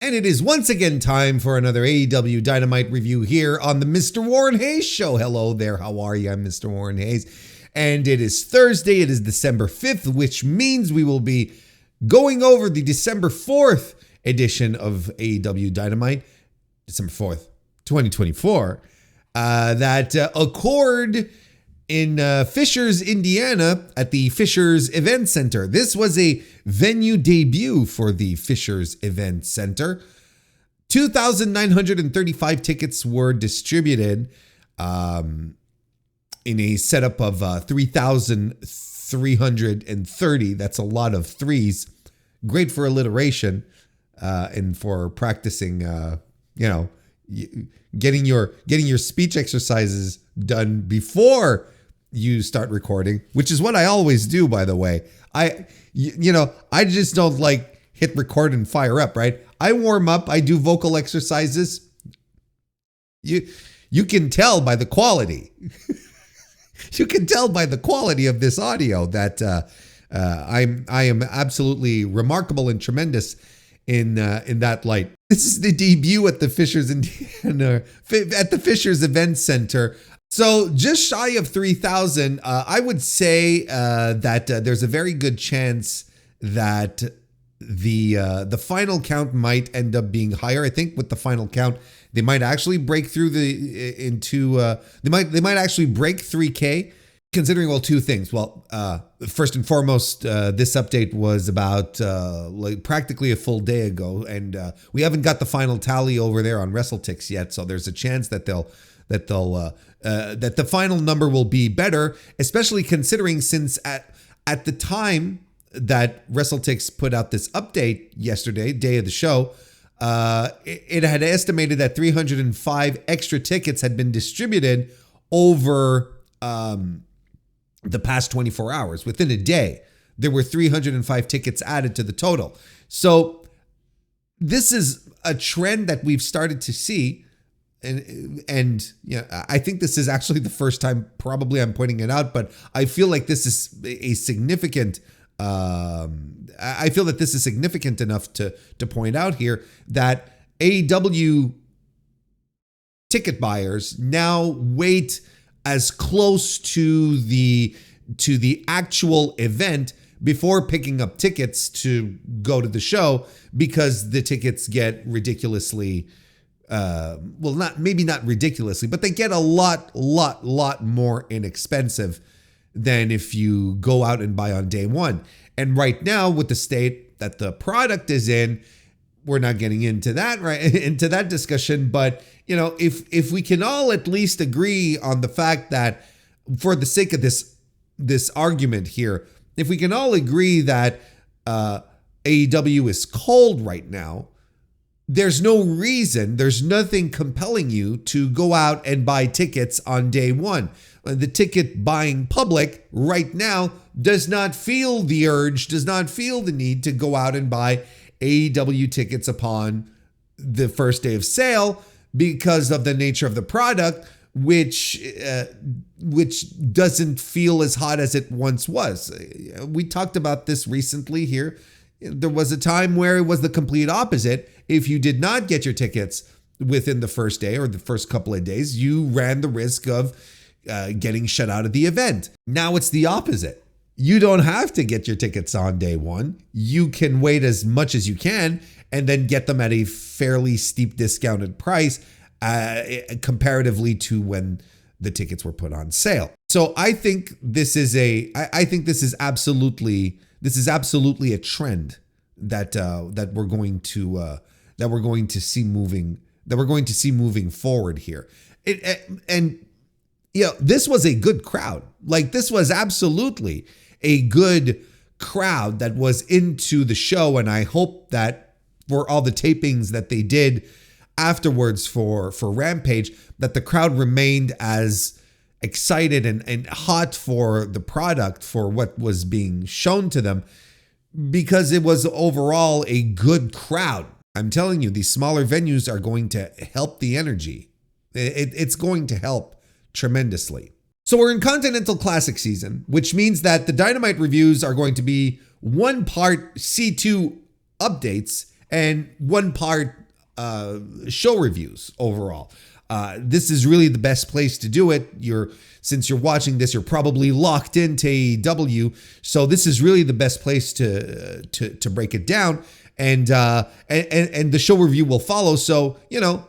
And it is once again time for another AEW Dynamite review here on the MrWarrenHayes Show. Hello there, how are you? I'm Mr. Warren Hayes. And it is Thursday, it is December 5th, which means we will be going over the December 4th edition of AEW Dynamite, December 4th, 2024, that occurred in Fishers, Indiana at the Fishers Event Center. This was a venue debut for the Fishers Event Center. 2,935 tickets were distributed in a setup of 3,330. That's a lot of threes. Great for alliteration and for practicing, getting your speech exercises done before you start recording, which is what I always do, by the way. I just don't like hit record and fire up, right? I warm up, I do vocal exercises. You can tell by the quality. You can tell by the quality of this audio that I am absolutely remarkable and tremendous in that light. This is the debut at the Fishers Indiana at the Fishers Event Center. So just shy of 3,000. I would say that there's a very good chance that the final count might end up being higher. I think with the final count, they might actually break through they might actually break 3K. Considering, two things. First and foremost, this update was about practically a full day ago, and we haven't got the final tally over there on WrestleTix yet. So there's a chance that that the final number will be better, especially considering since at the time that WrestleTix put out this update yesterday, day of the show, it had estimated that 305 extra tickets had been distributed over the past 24 hours. Within a day, there were 305 tickets added to the total. So this is a trend that we've started to see. And I think this is actually the first time probably I'm pointing it out, but I feel like this is a significant, I feel that this is significant enough to point out here that AEW ticket buyers now wait as close to the actual event before picking up tickets to go to the show, because the tickets get ridiculously, maybe not ridiculously, but they get a lot more inexpensive than if you go out and buy on day one. And right now, with the state that the product is in, we're not getting into that into that discussion, but if we can all at least agree on the fact that, for the sake of this argument here, if we can all agree that AEW is cold right now, there's no reason, there's nothing compelling you to go out and buy tickets on day one. The ticket buying public right now does not feel the urge, does not feel the need to go out and buy AEW tickets upon the first day of sale because of the nature of the product, which doesn't feel as hot as it once was. We talked about this recently here. There was a time where it was the complete opposite. If you did not get your tickets within the first day or the first couple of days, you ran the risk of getting shut out of the event. Now it's the opposite. You don't have to get your tickets on day one. You can wait as much as you can and then get them at a fairly steep discounted price comparatively to when the tickets were put on sale. So I think this is absolutely a trend that we're going to see moving forward here. This was a good crowd. This was absolutely a good crowd that was into the show, and I hope that for all the tapings that they did afterwards for Rampage, that the crowd remained as excited and hot for the product, for what was being shown to them, because it was overall a good crowd. I'm telling you, these smaller venues are going to help the energy. It's going to help tremendously. So we're in Continental Classic season, which means that the Dynamite reviews are going to be one part C2 updates and 1 part show reviews overall. This is really the best place to do it. Since you're watching this, you're probably locked into AEW, so this is really the best place to break it down. And the show review will follow. So,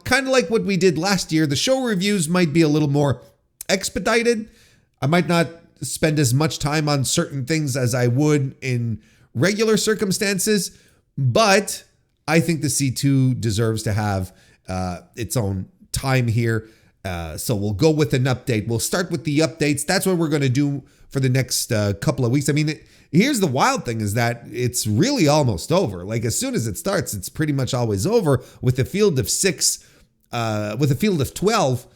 kind of like what we did last year, the show reviews might be a little more expedited. I might not spend as much time on certain things as I would in regular circumstances, but I think the C2 deserves to have its own time here. So we'll go with an update. We'll start with the updates. That's what we're going to do for the next couple of weeks. I mean, here's the wild thing is that it's really almost over. Like as soon as it starts, it's pretty much always over with a field of 6, with a field of 12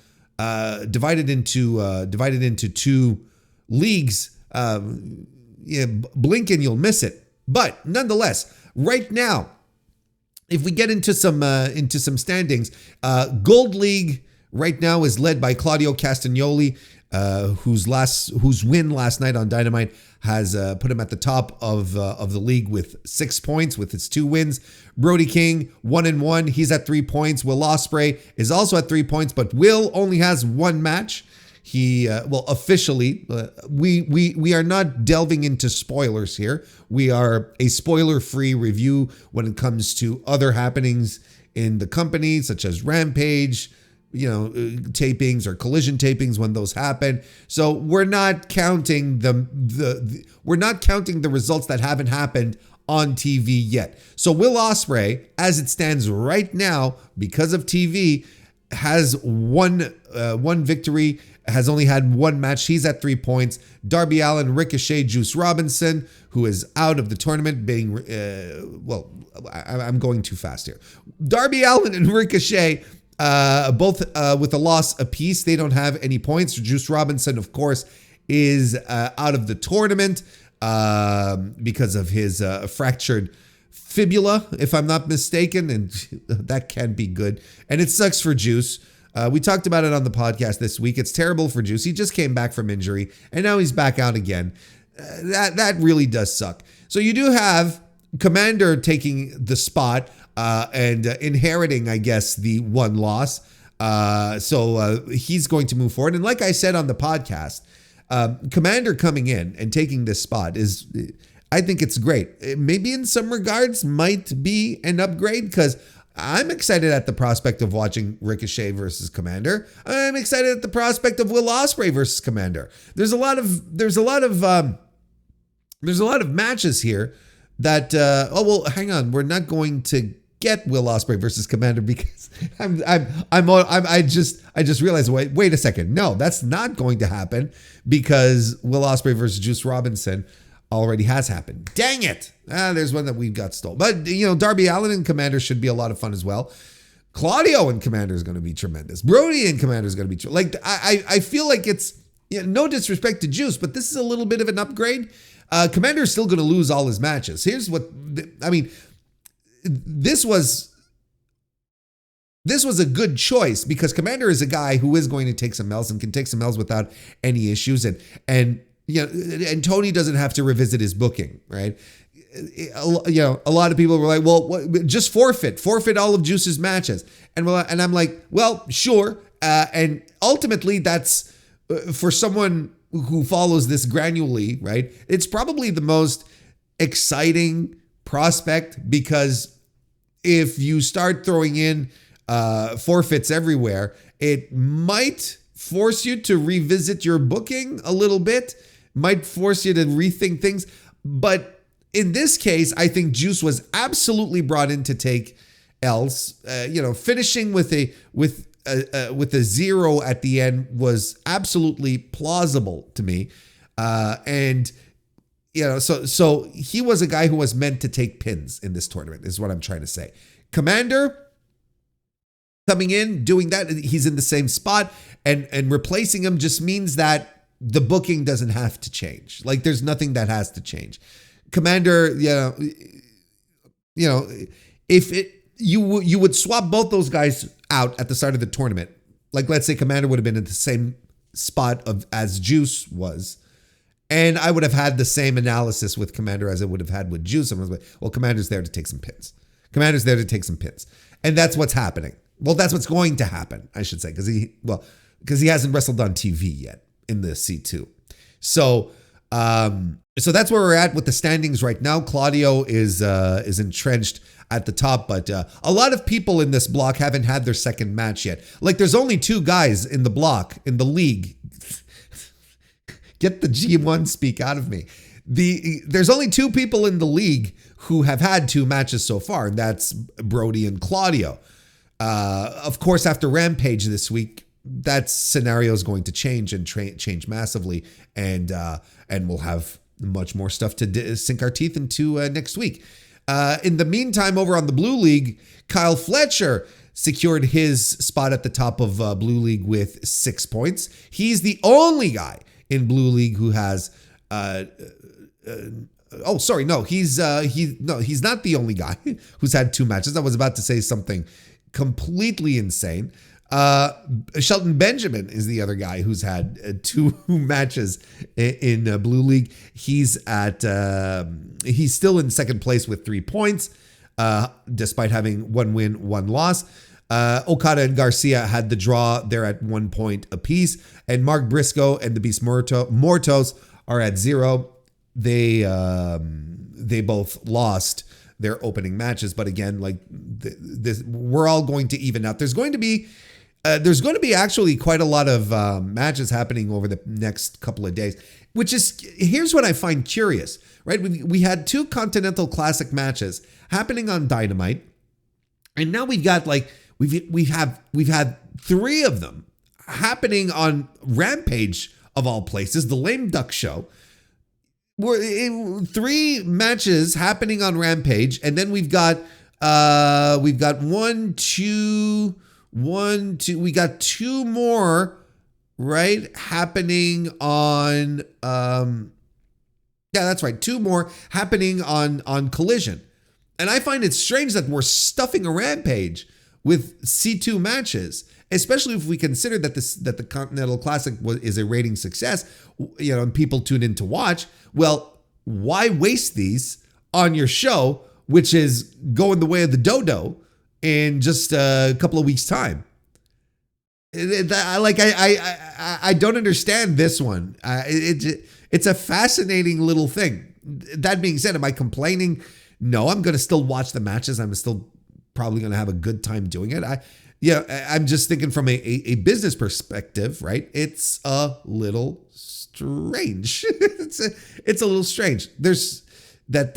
divided into 2 leagues. Blink and you'll miss it. But nonetheless, right now, if we get into some standings, Gold League right now is led by Claudio Castagnoli, whose win last night on Dynamite has put him at the top of the league with 6 points with his 2 wins. Brody King 1-1, he's at 3 points. Will Ospreay is also at 3 points, but Will only has 1 match. He officially, we are not delving into spoilers here. We are a spoiler-free review when it comes to other happenings in the company, such as Rampage, tapings or collision tapings when those happen. So we're not counting we're not counting the results that haven't happened on TV yet. So Will Ospreay, as it stands right now, because of TV, has one victory, has only had 1 match. He's at 3 points. Darby Allin, Ricochet, Juice Robinson, who is out of the tournament, being I'm going too fast here. Darby Allin and Ricochet, both with a loss apiece. They don't have any points. Juice Robinson, of course, is out of the tournament because of his fractured fibula, if I'm not mistaken, and that can be good. And it sucks for Juice. We talked about it on the podcast this week. It's terrible for Juice. He just came back from injury, and now he's back out again. That really does suck. So you do have Commander taking the spot and inheriting, I guess, the 1 loss. So he's going to move forward. And like I said on the podcast, Commander coming in and taking this spot is, I think it's great. It maybe in some regards might be an upgrade because I'm excited at the prospect of watching Ricochet versus Commander. I'm excited at the prospect of Will Ospreay versus Commander. There's a lot of matches here that hang on, we're not going to get Will Ospreay versus Commander because I just realized, wait a second. No, that's not going to happen because Will Ospreay versus Juice Robinson already has happened. Dang it. There's one that we've got stolen. But, Darby Allin and Commander should be a lot of fun as well. Claudio and Commander is going to be tremendous. Brody and Commander is going to be I feel like it's, no disrespect to Juice, but this is a little bit of an upgrade. Commander is still going to lose all his matches. Here's what, this was a good choice because Commander is a guy who is going to take some L's and can take some L's without any issues. And Tony doesn't have to revisit his booking, right? A lot of people were like, well, just forfeit all of Juice's matches. And I'm like, well, sure. And ultimately that's for someone who follows this granularly, right? It's probably the most exciting prospect because if you start throwing in forfeits everywhere, it might force you to revisit your booking a little bit, might force you to rethink things. But in this case, I think Juice was absolutely brought in to take L's. Finishing with a 0 at the end was absolutely plausible to me. So he was a guy who was meant to take pins in this tournament, is what I'm trying to say. Commander coming in, doing that, he's in the same spot, and replacing him just means that the booking doesn't have to change. Like there's nothing that has to change. Commander, if you would swap both those guys out at the start of the tournament. Like let's say Commander would have been at the same spot as Juice was. And I would have had the same analysis with Commander as I would have had with Juice. I was like, well, Commander's there to take some pins. Commander's there to take some pins. And that's what's happening. Well, that's what's going to happen, I should say, because he hasn't wrestled on TV yet in the C2. So that's where we're at with the standings right now. Claudio is entrenched at the top, but a lot of people in this block haven't had their second match yet. Like, there's only 2 guys in the block, in the league. Get the G1 speak out of me. There's only 2 people in the league who have had 2 matches so far, and that's Brody and Claudio. Of course, after Rampage this week, that scenario is going to change and change massively, and we'll have much more stuff to sink our teeth into next week. In the meantime, over on the Blue League, Kyle Fletcher secured his spot at the top of Blue League with 6 points. He's the only guy in Blue League who has he's not the only guy who's had 2 matches. I was about to say something completely insane. Shelton Benjamin is the other guy who's had 2 matches in Blue League. He's still in second place with 3 points, despite having 1 win, 1 loss. Okada and Garcia had the draw. They're at 1 point apiece. And Mark Briscoe and the Beast Mortos are at 0. They both lost their opening matches, but again, like this, we're all going to even out. There's going to be actually quite a lot of matches happening over the next couple of days. Here's what I find curious, right? We had 2 Continental Classic matches happening on Dynamite, and now we've got we've had 3 of them happening on Rampage of all places, the Lame Duck Show. We're 3 matches happening on Rampage, and then we've got 1, 2. We got 2 more, right? Happening on that's right, 2 more happening on Collision. And I find it strange that we're stuffing a Rampage with C2 matches, especially if we consider that the Continental Classic is a rating success, and people tune in to watch. Well, why waste these on your show, which is going the way of the dodo in just a couple of weeks' time? I don't understand this one. It's a fascinating little thing. That being said, am I complaining? No, I'm going to still watch the matches. I'm still probably going to have a good time doing it. I'm just thinking from a business perspective, right? It's a little strange. It's a little strange. There's that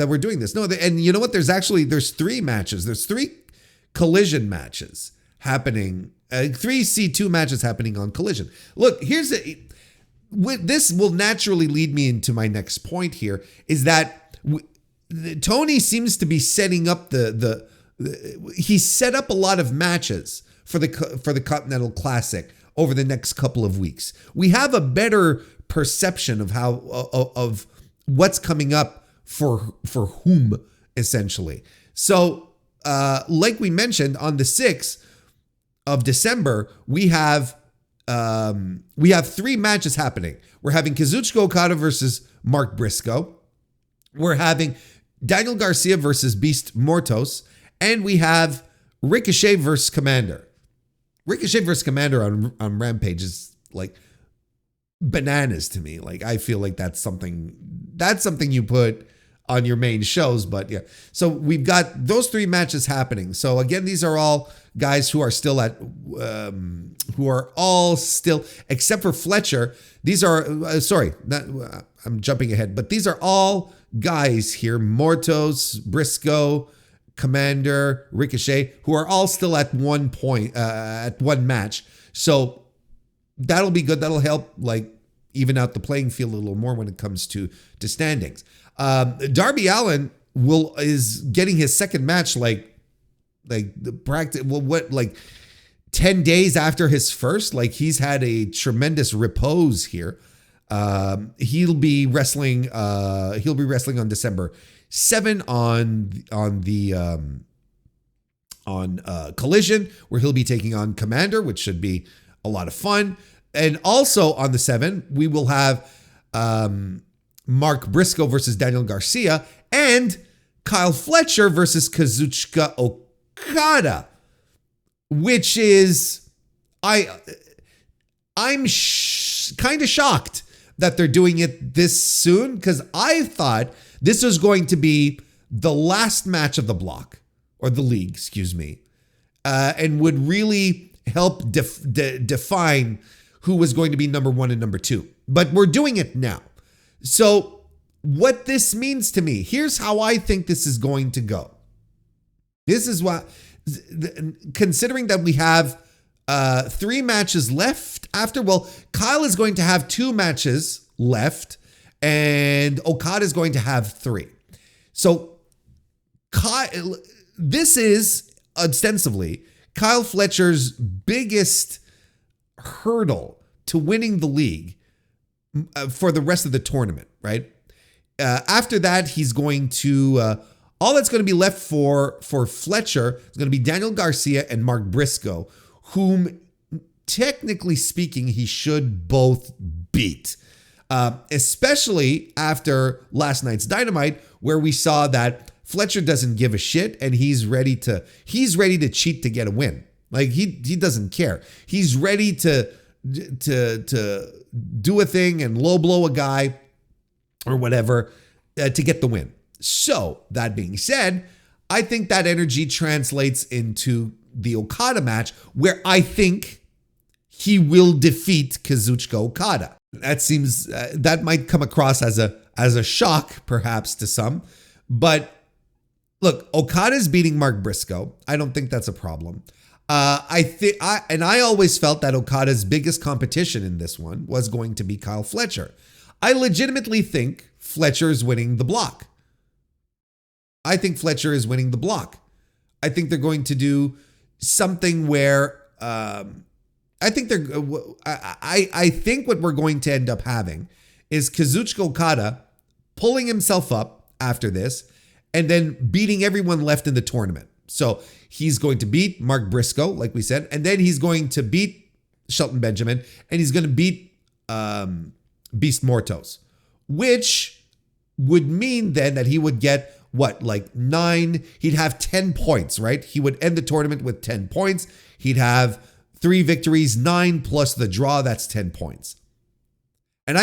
we're doing this. No, and you know what? There's 3 matches. There's 3 Collision matches happening. 3 C2 matches happening on Collision. Look, this will naturally lead me into my next point here, is that Tony seems to be setting up he set up a lot of matches for the Continental Classic over the next couple of weeks. We have a better perception of of what's coming up for whom, essentially. So, like we mentioned, on the 6th of December, we have 3 matches happening. We're having Kazuchika Okada versus Mark Briscoe. We're having Daniel Garcia versus Beast Mortos. And we have Ricochet versus Commander. Ricochet versus Commander on Rampage is like bananas to me. Like, I feel like that's something you put on your main shows, but yeah. So we've got those 3 matches happening. So again, these are all guys who are still except for Fletcher. These are, I'm jumping ahead, but these are all guys here, Mortos, Briscoe, Commander, Ricochet, who are all still at 1 point, at 1 match. So that'll be good. That'll help even out the playing field a little more when it comes to standings. Darby Allin is getting his second match the practice. Well, 10 days after his first. He's had a tremendous repose here. He'll be wrestling on December 7 on Collision, where he'll be taking on Commander, which should be a lot of fun. And also on the 7th, we will have Mark Briscoe versus Daniel Garcia, and Kyle Fletcher versus Kazuchika Okada, which is, I'm kind of shocked that they're doing it this soon, because I thought this was going to be the last match of the block, or the league, excuse me, and would really help define who was going to be number 1 and number 2. But we're doing it now. So what this means to me, here's how I think this is going to go. This is what, considering that we have 3 matches left after, well, Kyle is going to have 2 matches left and Okada is going to have 3. So Kyle, this is ostensibly Kyle Fletcher's biggest hurdle to winning the league for the rest of the tournament, right? After that, he's going to, all that's going to be left for Fletcher is going to be Daniel Garcia and Mark Briscoe, whom technically speaking, he should both beat. Especially after last night's Dynamite, where we saw that Fletcher doesn't give a shit and he's ready to cheat to get a win. Like he doesn't care. He's ready to do a thing and low blow a guy or whatever to get the win. So that being said, I think that energy translates into the Okada match, where I think he will defeat Kazuchika Okada. That seems that might come across as a shock, perhaps, to some. But look, Okada's beating Mark Briscoe. I don't think that's a problem. I always felt that Okada's biggest competition in this one was going to be Kyle Fletcher. I legitimately think Fletcher is winning the block. I think Fletcher is winning the block. I think they're going to do something where I think what we're going to end up having is Kazuchika Okada pulling himself up after this and then beating everyone left in the tournament. So he's going to beat Mark Briscoe, like we said, and then he's going to beat Shelton Benjamin, and he's going to beat Beast Mortos, which would mean then that he would get like 9, he'd have 10 points, right? He would end the tournament with 10 points. He'd have 3 victories, 9 plus the draw, that's 10 points. And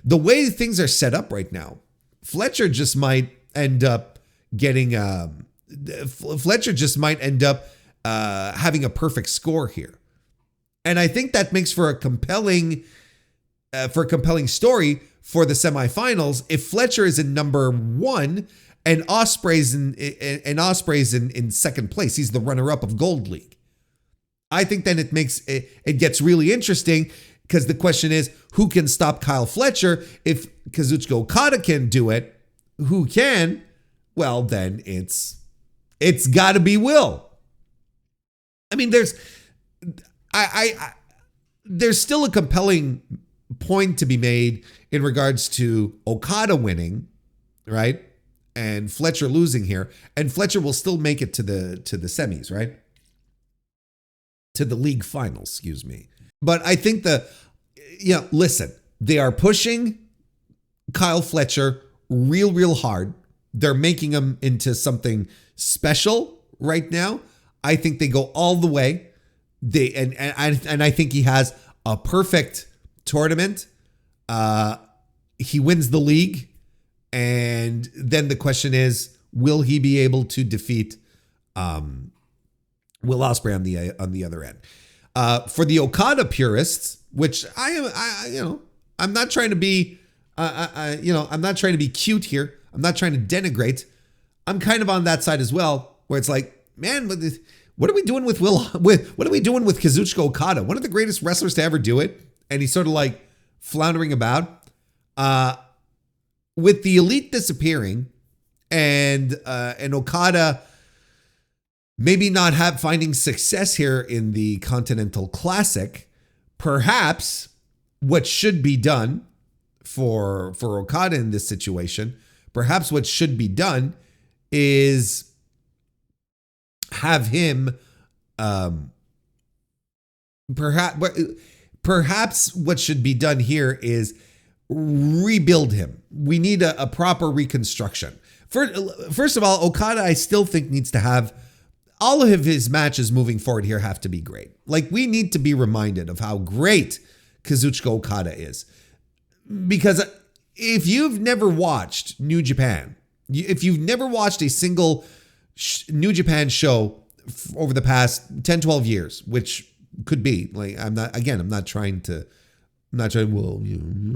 the way things are set up right now, Fletcher just might end up getting having a perfect score here. And I think that makes for a compelling story for the semifinals if Fletcher is in number 1 and Ospreay's in second place. He's the runner-up of Gold League. I think then it gets really interesting, because the question is, who can stop Kyle Fletcher? If Kazuchika Okada can do it, who can? Well, then it's got to be Will. I mean, there's still a compelling point to be made in regards to Okada winning, right? And Fletcher losing here, and Fletcher will still make it to the semis, right? To the league finals, excuse me. But I think listen, they are pushing Kyle Fletcher real hard. They're making him into something special right now. I think they go all the way. And I think he has a perfect tournament. He wins the league. And then the question is, will he be able to defeat Will Ospreay on the other end? For the Okada purists, which I'm not trying to be, I'm not trying to be cute here. I'm not trying to denigrate. I'm kind of on that side as well, where it's like, man, what are we doing with what are we doing with Kazuchika Okada? One of the greatest wrestlers to ever do it, and he's sort of like floundering about. With the Elite disappearing and Okada maybe not finding success here in the Continental Classic, perhaps what should be done for Okada in this situation, perhaps what should be done is have him perhaps what should be done here is rebuild him. We need a proper reconstruction. First of all, Okada, I still think needs to have all of his matches moving forward here have to be great. Like, we need to be reminded of how great Kazuchika Okada is. Because if you've never watched New Japan, if you've never watched a single New Japan show over the past 10, 12 years, which could be, like, I'm not trying, well,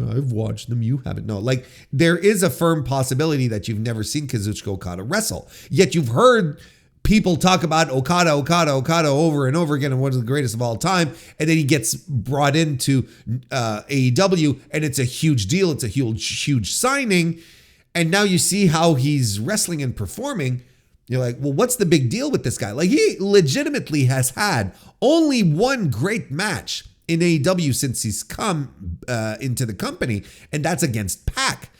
I've watched them, you haven't. No, like, there is a firm possibility that you've never seen Kazuchika Okada wrestle, yet you've heard people talk about Okada over and over again and one of the greatest of all time, and then he gets brought into AEW, and it's a huge deal, it's a huge signing, and now you see how he's wrestling and performing. You're like, well, what's the big deal with this guy? Like, he legitimately has had only one great match in AEW since he's come into the company, and that's against Pac.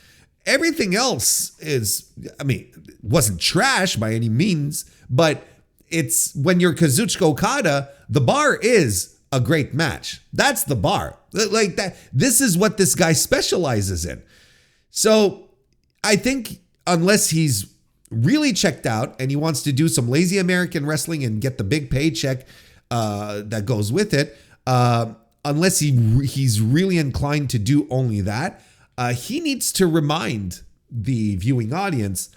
Everything else wasn't trash by any means, but it's when you're Kazuchika Okada, the bar is a great match. That's the bar. Like that. This is what this guy specializes in. So I think unless he's really checked out and he wants to do some lazy American wrestling and get the big paycheck that goes with it, unless he's really inclined to do only that, he needs to remind the viewing audience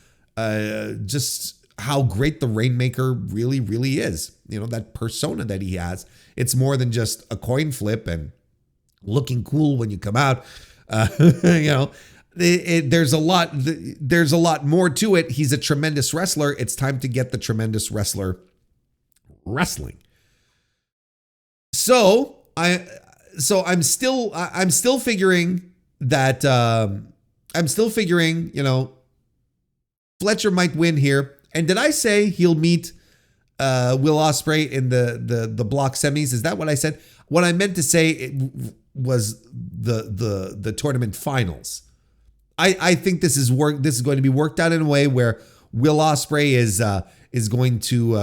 just how great the Rainmaker really, really is. You know, that persona that he has. It's more than just a coin flip and looking cool when you come out. There's a lot more to it. He's a tremendous wrestler. It's time to get the tremendous wrestler wrestling. So I'm still figuring that Fletcher might win here. And did I say he'll meet Will Ospreay in the block semis? Is that what I said? What I meant to say was the tournament finals. I think this is going to be worked out in a way where Will Ospreay is going to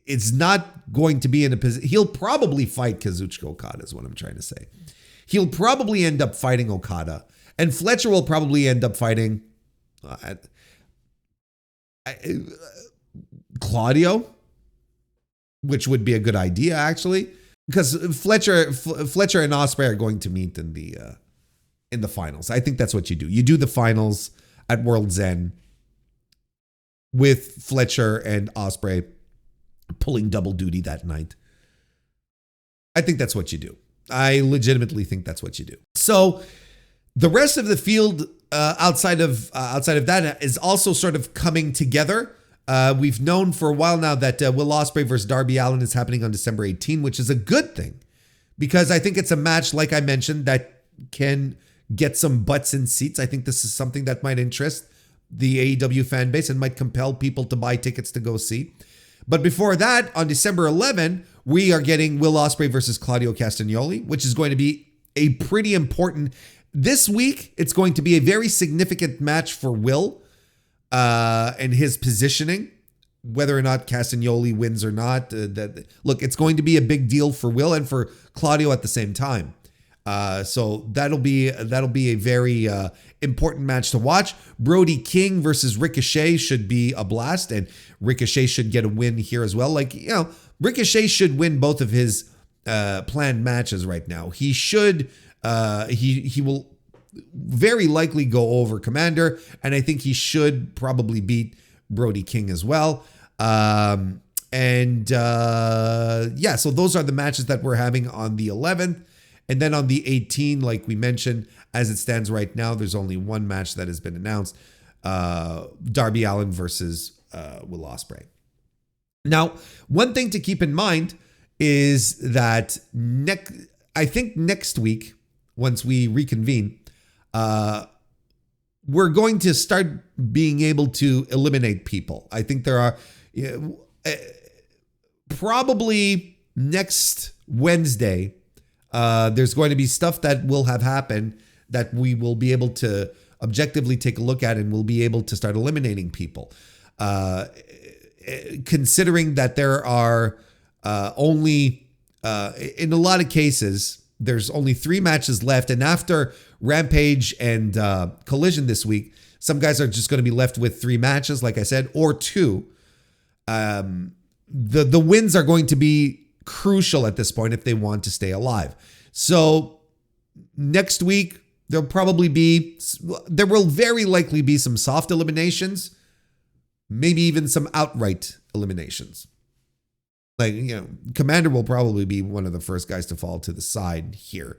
it's not going to be in a position. He'll probably fight Kazuchika Okada is what I'm trying to say. He'll probably end up fighting Okada, and Fletcher will probably end up fighting Claudio, which would be a good idea actually, because Fletcher and Ospreay are going to meet in the finals. I think that's what you do. You do the finals at World's End with Fletcher and Ospreay pulling double duty that night. I think that's what you do. I legitimately think that's what you do. So the rest of the field outside of that is also sort of coming together. We've known for a while now that Will Ospreay versus Darby Allin is happening on December 18, which is a good thing because I think it's a match, like I mentioned, that can get some butts in seats. I think this is something that might interest the AEW fan base and might compel people to buy tickets to go see. But before that, on December 11, we are getting Will Ospreay versus Claudio Castagnoli, which is going to be a pretty important. This week, it's going to be a very significant match for Will and his positioning, whether or not Castagnoli wins or not. Look, it's going to be a big deal for Will and for Claudio at the same time. So that'll be a very important match to watch. Brody King versus Ricochet should be a blast, and Ricochet should get a win here as well. Like, you know, Ricochet should win both of his planned matches right now. He should. He will very likely go over Commander, and I think he should probably beat Brody King as well. So those are the matches that we're having on the 11th. And then on the 18th, like we mentioned, as it stands right now, there's only one match that has been announced. Darby Allin versus Will Ospreay. Now, one thing to keep in mind is that I think next week, once we reconvene, we're going to start being able to eliminate people. I think there are probably next Wednesday, there's going to be stuff that will have happened that we will be able to objectively take a look at, and we'll be able to start eliminating people. Considering that there are only, in a lot of cases, there's only 3 matches left. And after Rampage and Collision this week, Some guys are just going to be left with 3 matches, like I said, or 2. The wins are going to be crucial at this point if they want to stay alive. So next week, there will very likely be some soft eliminations, maybe even some outright eliminations. Like, Commander will probably be one of the first guys to fall to the side here.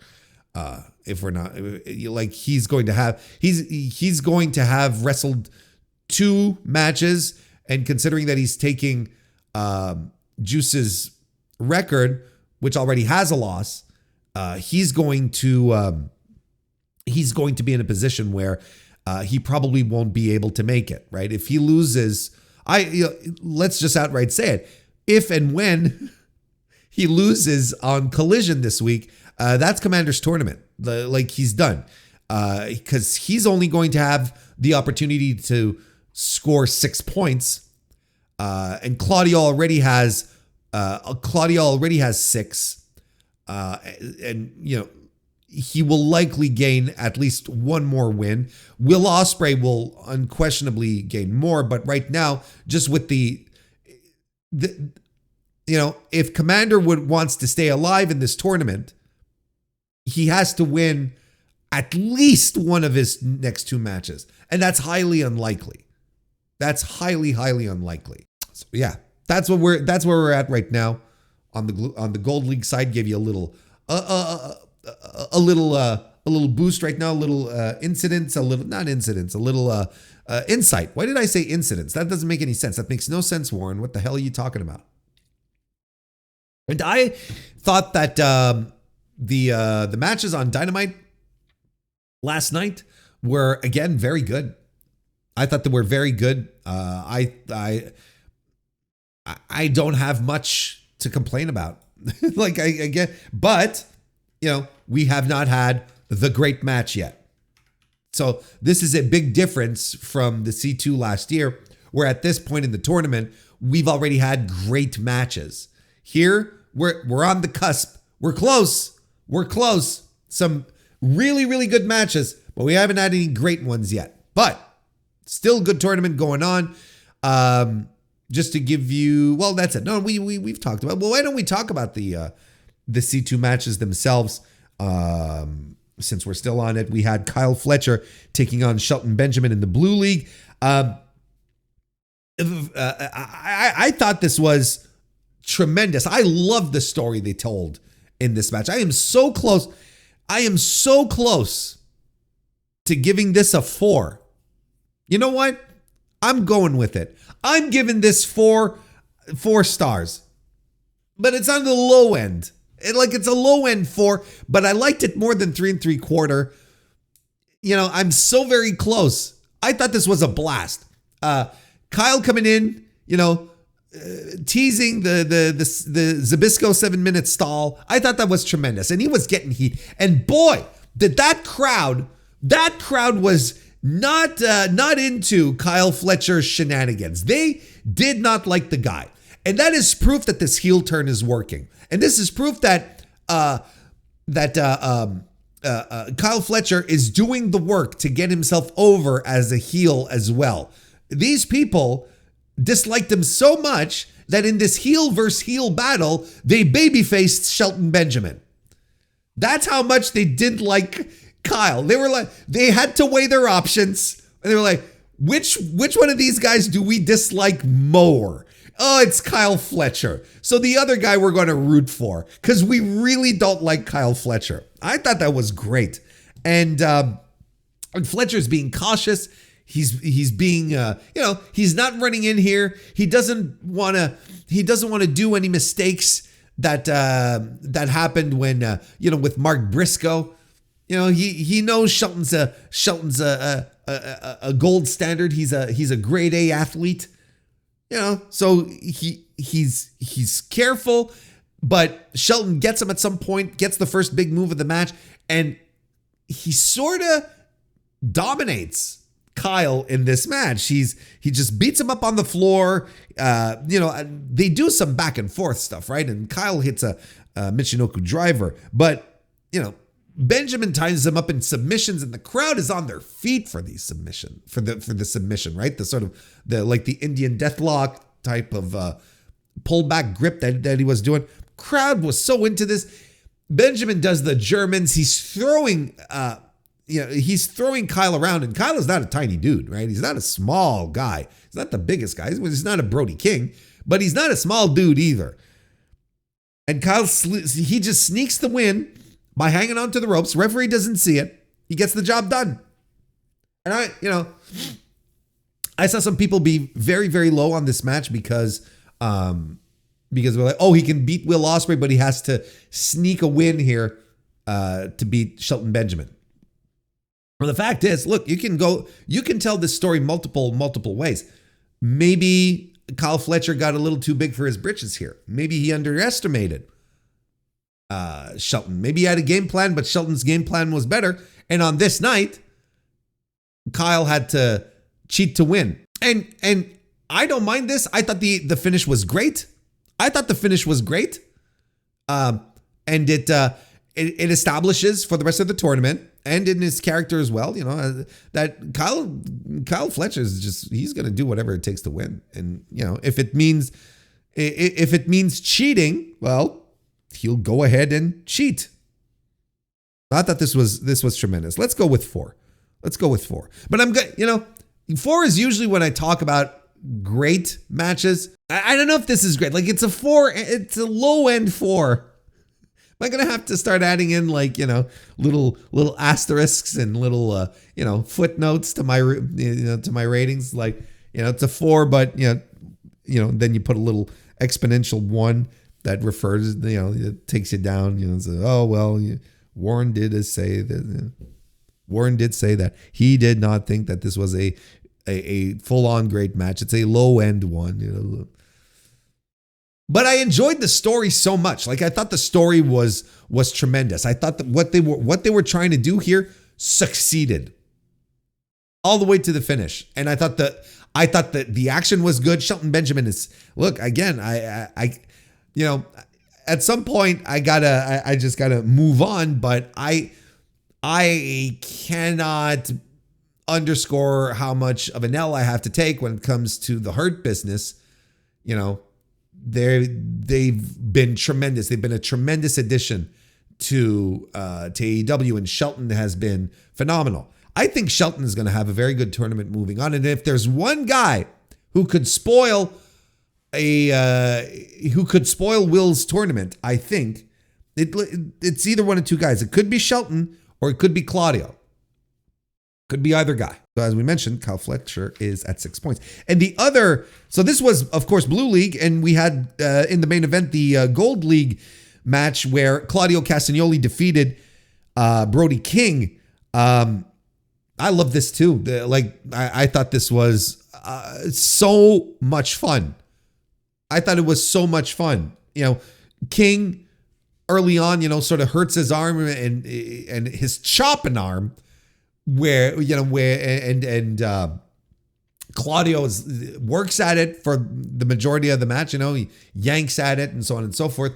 If we're not, like, he's going to have wrestled 2 matches, and considering that he's taking Juice's record, which already has a loss, he's going to be in a position where he probably won't be able to make it, right? If he loses, let's just outright say it. If and when he loses on Collision this week, that's Commander's tournament. He's done. Because he's only going to have the opportunity to score 6 points. And Claudio already has 6. And he will likely gain at least 1 more win. Will Ospreay will unquestionably gain more, but right now, just with if Commander wants to stay alive in this tournament, he has to win at least one of his next 2 matches, and that's highly unlikely. That's highly unlikely. So yeah, that's where we're at right now on the Gold League side. Give you a little boost right now, a little incidents, a little insight. Why did I say incidents? That doesn't make any sense. That makes no sense, Warren. What the hell are you talking about? And I thought that the matches on Dynamite last night were, again, very good. I thought they were very good. I don't have much to complain about. Like, I get, but we have not had the great match yet. So this is a big difference from the C2 last year, where at this point in the tournament, we've already had great matches. Here, we're on the cusp. We're close. Some really, really good matches, but we haven't had any great ones yet. But still good tournament going on. Just to give you, well, that's it. No, we've talked about. Well, why don't we talk about the C2 matches themselves? Since we're still on it, we had Kyle Fletcher taking on Shelton Benjamin in the Blue League. I thought this was tremendous. I love the story they told in this match. I am so close to giving this a 4. You know what? I'm going with it. I'm giving this 4 stars. But it's on the low end. It's a low end 4, but I liked it more than 3 3/4. I'm so very close. I thought this was a blast. Kyle coming in, teasing the Zbyszko 7-minute stall. I thought that was tremendous, and he was getting heat. And boy, did that crowd was not into Kyle Fletcher's shenanigans. They did not like the guy, and that is proof that this heel turn is working. And this is proof that Kyle Fletcher is doing the work to get himself over as a heel as well. These people disliked him so much that in this heel versus heel battle, they babyfaced Shelton Benjamin. That's how much they didn't like Kyle. They had to weigh their options. And they were like, which one of these guys do we dislike more? Oh, it's Kyle Fletcher. So the other guy we're going to root for, because we really don't like Kyle Fletcher. I thought that was great. And Fletcher's being cautious. He's being, he's not running in here. He doesn't want to do any mistakes that happened when, with Mark Briscoe. He knows Shelton's a gold standard. He's a grade A athlete. So he's careful, but Shelton gets him at some point, gets the first big move of the match, and he sort of dominates Kyle in this match. He just beats him up on the floor. They do some back and forth stuff, right? And Kyle hits a Michinoku driver, but Benjamin ties him up in submissions, and the crowd is on their feet for the submission, for the submission, right? The sort of the Indian deathlock type of pullback grip that he was doing. Crowd was so into this. Benjamin does the Germans. He's throwing Kyle around, and Kyle is not a tiny dude, right? He's not a small guy. He's not the biggest guy. He's not a Brody King, but he's not a small dude either. And Kyle, he just sneaks the win by hanging onto the ropes. Referee doesn't see it. He gets the job done. And I saw some people be very, very low on this match because we're like, oh, he can beat Will Ospreay, but he has to sneak a win here to beat Shelton Benjamin. Well, the fact is, look, you can tell this story multiple ways. Maybe Kyle Fletcher got a little too big for his britches here. Maybe he underestimated Shelton. Maybe he had a game plan, but Shelton's game plan was better. And on this night, Kyle had to cheat to win. And I don't mind this. I thought the finish was great. And it establishes for the rest of the tournament and in his character as well, that Kyle Fletcher is he's going to do whatever it takes to win. And, if it means cheating, well, he'll go ahead and cheat. I thought this was tremendous. Let's go with 4. But I'm good. 4 is usually when I talk about great matches. I don't know if this is great. Like, it's a 4. It's a low end 4. Am I going to have to start adding in little asterisks and little footnotes to my ratings? Like, it's a 4, but then you put a little exponential 1 that refers, it takes you down. So, Warren did say that. Warren did say that he did not think that this was a full on great match. It's a low end one. But I enjoyed the story so much. Like, I thought the story was tremendous. I thought that what they were trying to do here succeeded all the way to the finish. And I thought that the action was good. Shelton Benjamin is, look, again, I at some point I just gotta move on, but I cannot underscore how much of an L I have to take when it comes to the Hurt Business. They've been tremendous. They've been a tremendous addition to AEW, and Shelton has been phenomenal. I think Shelton is going to have a very good tournament moving on. And if there's one guy who could spoil Will's tournament, I think it's either one of two guys. It could be Shelton or it could be Claudio. Could be either guy. So as we mentioned, Kyle Fletcher is at 6 points. And the other, so this was, of course, Blue League, and we had in the main event the Gold League match where Claudio Castagnoli defeated Brody King. I love this too. I thought this was so much fun. I thought it was so much fun. King early on, sort of hurts his arm and his chopping arm. Where Claudio works at it for the majority of the match. He yanks at it and so on and so forth.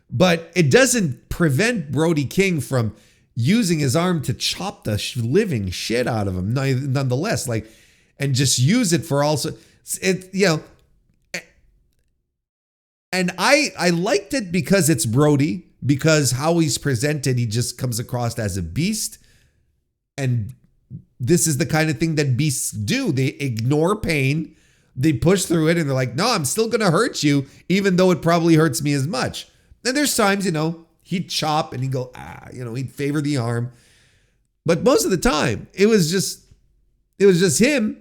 But it doesn't prevent Brody King from using his arm to chop the living shit out of him, nonetheless. And just use it for also it. And I liked it because it's Brody, because how he's presented, he just comes across as a beast. And this is the kind of thing that beasts do. They ignore pain. They push through it and they're like, no, I'm still going to hurt you, even though it probably hurts me as much. And there's times, he'd chop and he'd go, he'd favor the arm. But most of the time, it was just him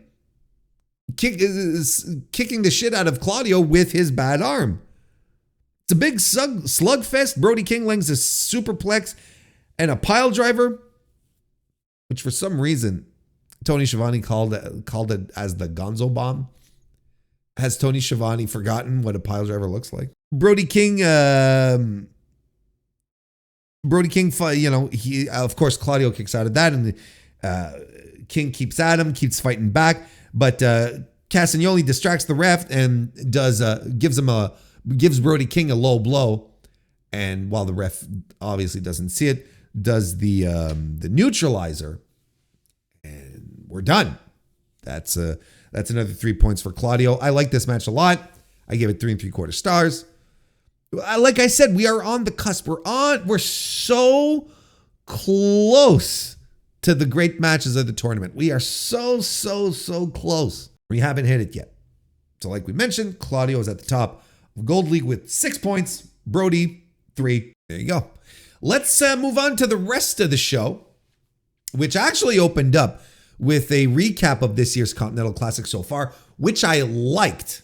kicking the shit out of Claudio with his bad arm. It's a big slugfest. Brody King lands a superplex and a pile driver, which for some reason Tony Schiavone called it as the Gonzo Bomb. Has Tony Schiavone forgotten what a pile driver looks like? Brody King, he of course Claudio kicks out of that, and King keeps at him, keeps fighting back, but Castagnoli distracts the ref and gives Brody King a low blow, and while the ref obviously doesn't see it, does the neutralizer, and we're done. That's another 3 points for Claudio. I like this match a lot. I give it 3 3/4 stars. Like I said, we are on the cusp. We're so close to the great matches of the tournament. We are so close. We haven't hit it yet. So like we mentioned, Claudio is at the top of Gold League with 6 points. Brody, 3. There you go. Let's move on to the rest of the show, which actually opened up with a recap of this year's Continental Classic so far, which I liked.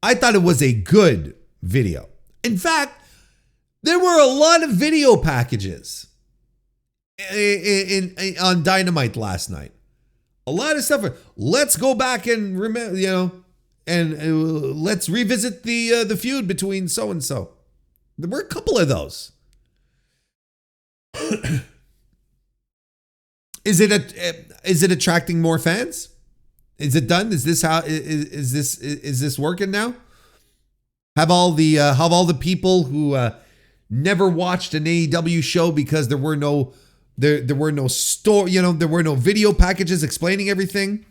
I thought it was a good video. In fact, there were a lot of video packages on Dynamite last night. A lot of stuff. Let's go back and remember, and let's revisit the feud between so and so. There were a couple of those. Is it attracting more fans? Is it done? Is this working now? Have all the people who never watched an AEW show because there were no video packages explaining everything?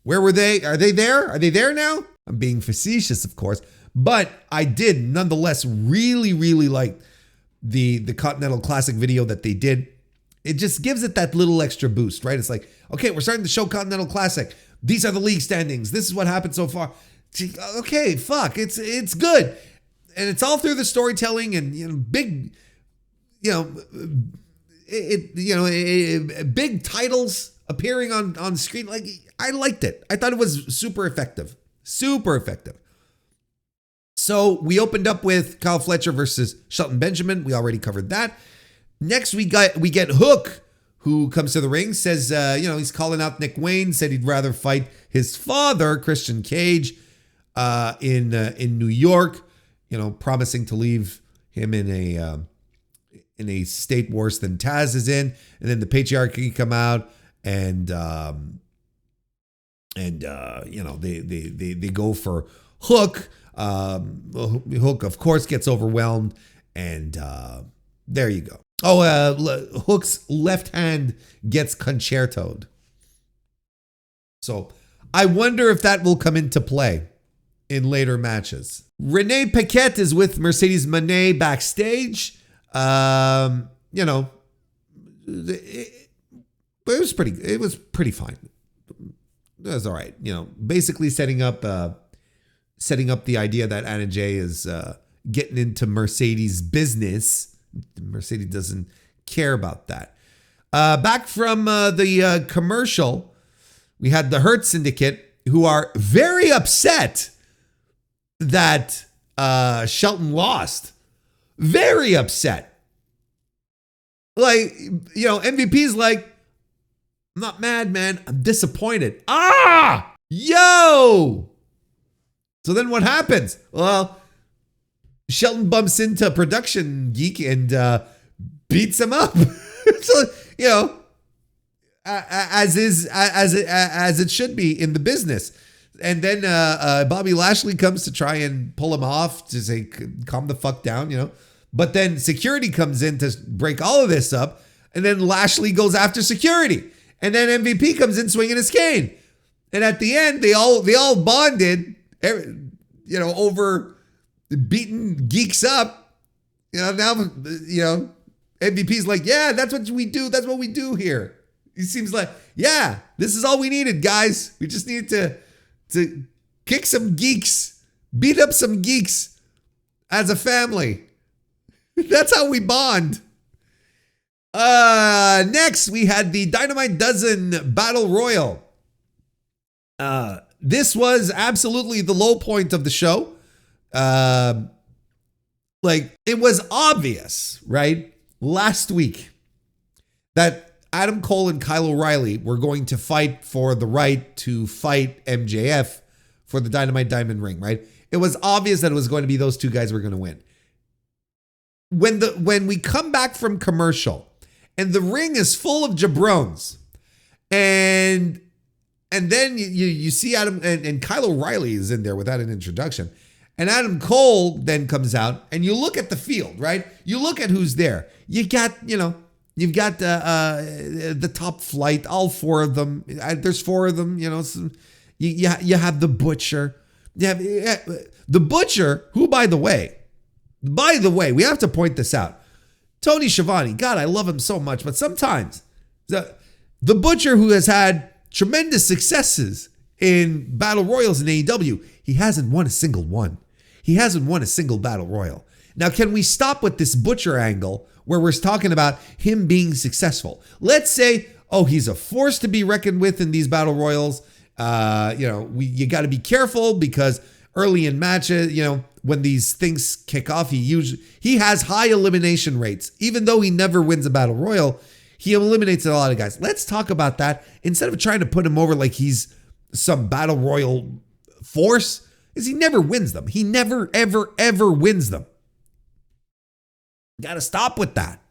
Where were they? Are they there? Are they there now? I'm being facetious, of course, but I did nonetheless really like the Continental Classic video that they did. It just gives it that little extra boost, right? It's like, okay, we're starting to show Continental Classic. These are the league standings. This is what happened so far. Okay, fuck, it's good, and it's all through the storytelling and big, big titles appearing on screen. Like, I liked it. I thought it was super effective. So we opened up with Kyle Fletcher versus Shelton Benjamin. We already covered that. Next, we get Hook, who comes to the ring, says, he's calling out Nick Wayne, said he'd rather fight his father, Christian Cage, in New York, promising to leave him in a state worse than Taz is in. And then the Patriarchy come out and they go for Hook. Hook, of course, gets overwhelmed, and there you go. Hook's left hand gets concertoed. So I wonder if that will come into play in later matches. Renee Paquette is with Mercedes Moné backstage. It was pretty fine. It was all right. Basically setting up the idea that Anna Jay is getting into Mercedes' business. Mercedes doesn't care about that. Back from the commercial, we had the Hurt Syndicate, who are very upset that Shelton lost. Very upset. Like, MVP's like, I'm not mad, man. I'm disappointed. Yo! So then what happens? Well, Shelton bumps into Production Geek and beats him up. So, as it should be in the business. And then Bobby Lashley comes to try and pull him off to say, calm the fuck down, But then security comes in to break all of this up. And then Lashley goes after security. And then MVP comes in swinging his cane. And at the end, they all bonded, over beating geeks up. Now, MVP's like, yeah, that's what we do. That's what we do here. He seems like, yeah, this is all we needed, guys. We just needed to kick some geeks, beat up some geeks as a family. That's how we bond. Next, we had the Dynamite Dozen Battle Royal. This was absolutely the low point of the show. It was obvious, right? Last week that Adam Cole and Kyle O'Reilly were going to fight for the right to fight MJF for the Dynamite Diamond Ring, right? It was obvious that it was going to be those two guys who were going to win. When we come back from commercial and the ring is full of jabrones, and then you see Adam and Kyle O'Reilly is in there without an introduction. And Adam Cole then comes out, and you look at the field, right? You look at who's there. You got, You've got the Top Flight, all four of them. There's four of them, you know. So you have the Butcher. You have the Butcher, who, by the way, we have to point this out. Tony Schiavone, God, I love him so much, but sometimes the Butcher, who has had tremendous successes in battle royals in AEW, he hasn't won a single one. He hasn't won a single battle royal. Now, can we stop with this Butcher angle where we're talking about him being successful? Let's say, oh, he's a force to be reckoned with in these battle royals. You got to be careful because early in matches, when these things kick off, he has high elimination rates. Even though he never wins a battle royal, he eliminates a lot of guys. Let's talk about that instead of trying to put him over like he's some battle royal force, is he never wins them. He never, ever, ever wins them. Got to stop with that.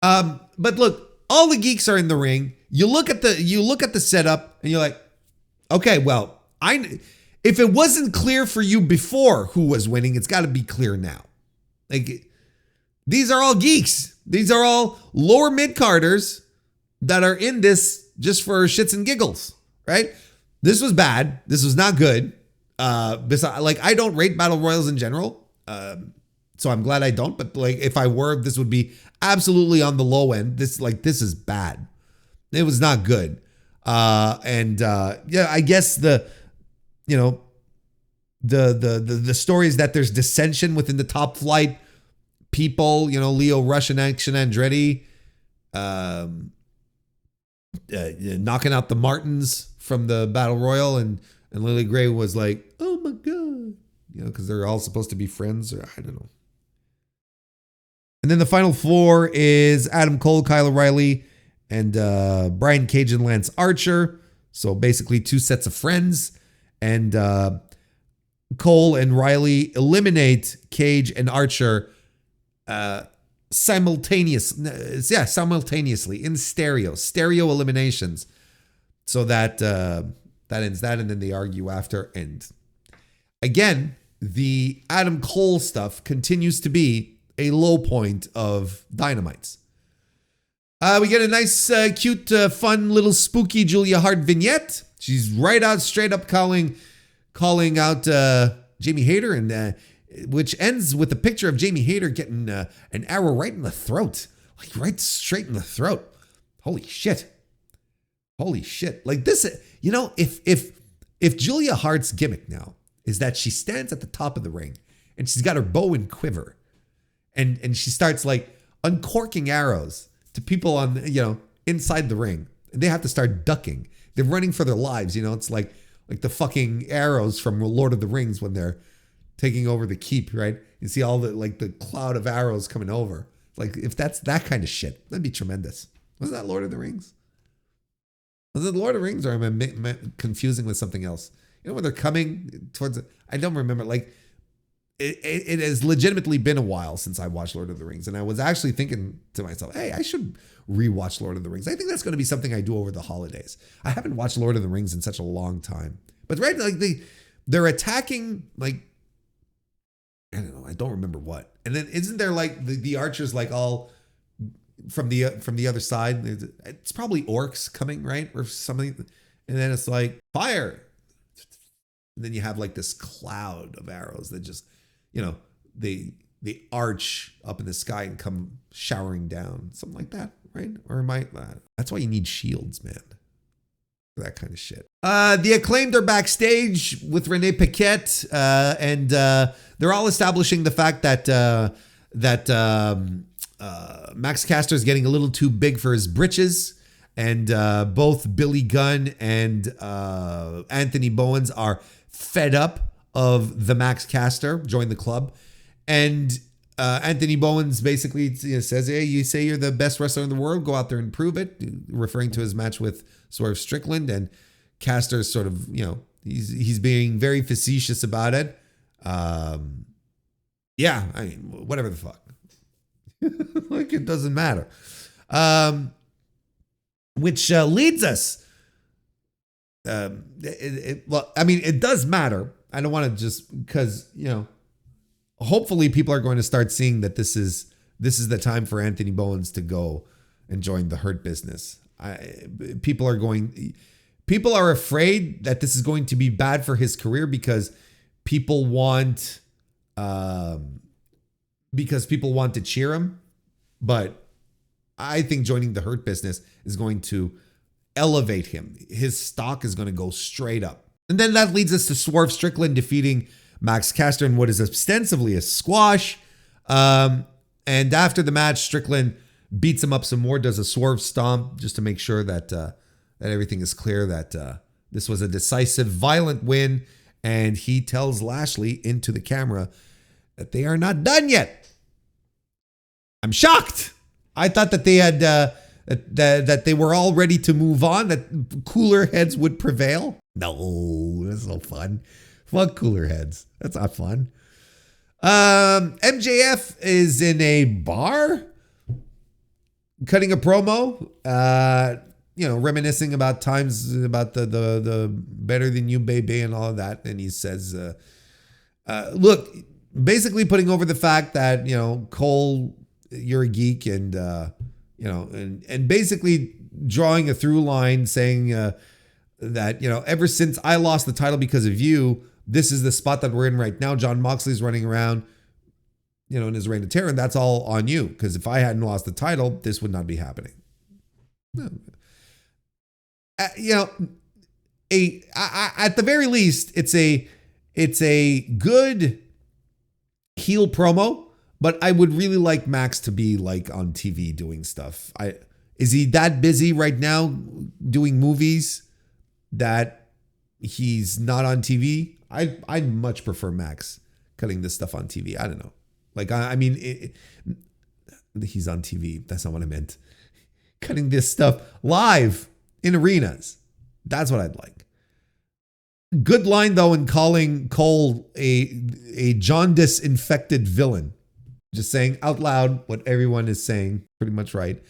But look, all the geeks are in the ring. You look at the setup and you're like, okay, well, if it wasn't clear for you before who was winning, it's got to be clear now. Like, these are all geeks. These are all lower mid-carders that are in this just for shits and giggles, right? This was bad. This was not good. I don't rate battle royals in general. So I'm glad I don't, but like if I were, this would be absolutely on the low end. This is bad. It was not good. I guess the story is that there's dissension within the Top Flight people, Leo Rush and Action Andretti, knocking out the Martins from the Battle Royal, and Lily Gray was like, oh my God, because they're all supposed to be friends, or I don't know. And then the final four is Adam Cole, Kyle O'Reilly, and Brian Cage and Lance Archer. So basically two sets of friends. And Cole and Riley eliminate Cage and Archer simultaneously in stereo eliminations. So that ends that, and then they argue after. And again, the Adam Cole stuff continues to be a low point of Dynamites. We get a nice, cute, fun, little spooky Julia Hart vignette. She's straight up calling out Jamie Hayter, and which ends with a picture of Jamie Hayter getting an arrow right in the throat, like right straight in the throat. Holy shit! Like this, if Julia Hart's gimmick now is that she stands at the top of the ring and she's got her bow and quiver, and she starts like uncorking arrows to people on inside the ring, and they have to start ducking. They're running for their lives. It's like the fucking arrows from Lord of the Rings when they're taking over the keep, right? You see all the cloud of arrows coming over. Like, if that's that kind of shit, that'd be tremendous. Was that Lord of the Rings? Was it Lord of the Rings, or am I confusing with something else? When they're coming towards it, I don't remember. Like, it has legitimately been a while since I watched Lord of the Rings, and I was actually thinking to myself, hey, I should rewatch Lord of the Rings. I think that's going to be something I do over the holidays. I haven't watched Lord of the Rings in such a long time. But right, like they're attacking, like, I don't know, I don't remember what. And then isn't there like the archers like all from the other side? It's probably orcs coming, right? Or something. And then it's like fire. And then you have like this cloud of arrows that just, they arch up in the sky and come showering down. Something like that, right? Or that's why you need shields, man. For that kind of shit. The Acclaimed are backstage with Renee Paquette, and they're all establishing the fact that Max Caster is getting a little too big for his britches, and both Billy Gunn and Anthony Bowens are fed up of the Max Caster join the club, and Anthony Bowens basically says, hey, you say you're the best wrestler in the world, go out there and prove it, referring to his match with Swerve Strickland. And Caster's sort of, he's being very facetious about it. Yeah, I mean, whatever the fuck. Like, it doesn't matter. Which leads us. It does matter. I don't want to just, because, hopefully people are going to start seeing that this is this is the time for Anthony Bowens to go and join the Hurt Business. People are afraid that this is going to be bad for his career because people want to cheer him. But I think joining the Hurt Business is going to elevate him. His stock is going to go straight up. And then that leads us to Swerve Strickland defeating Max Caster in what is ostensibly a squash. And after the match, Strickland beats him up some more, does a swerve stomp just to make sure that that everything is clear, that this was a decisive, violent win. And he tells Lashley into the camera that they are not done yet. I'm shocked. I thought that they had that they were all ready to move on, that cooler heads would prevail. No, that's no fun. Fuck cooler heads. That's not fun. MJF is in a bar cutting a promo, reminiscing about times about the better than you baby and all of that. And he says, look, basically putting over the fact that, Cole, you're a geek, and, and basically drawing a through line saying that, ever since I lost the title because of you, this is the spot that we're in right now. Jon Moxley's running around, in his reign of terror, and that's all on you. Because if I hadn't lost the title, this would not be happening. At the very least, it's a good heel promo, but I would really like Max to be like on TV doing stuff. Is he that busy right now doing movies that he's not on TV? I'd much prefer Max cutting this stuff on TV. I don't know. He's on TV. That's not what I meant. Cutting this stuff live in arenas. That's what I'd like. Good line, though, in calling Cole a jaundice-infected villain. Just saying out loud what everyone is saying. Pretty much right.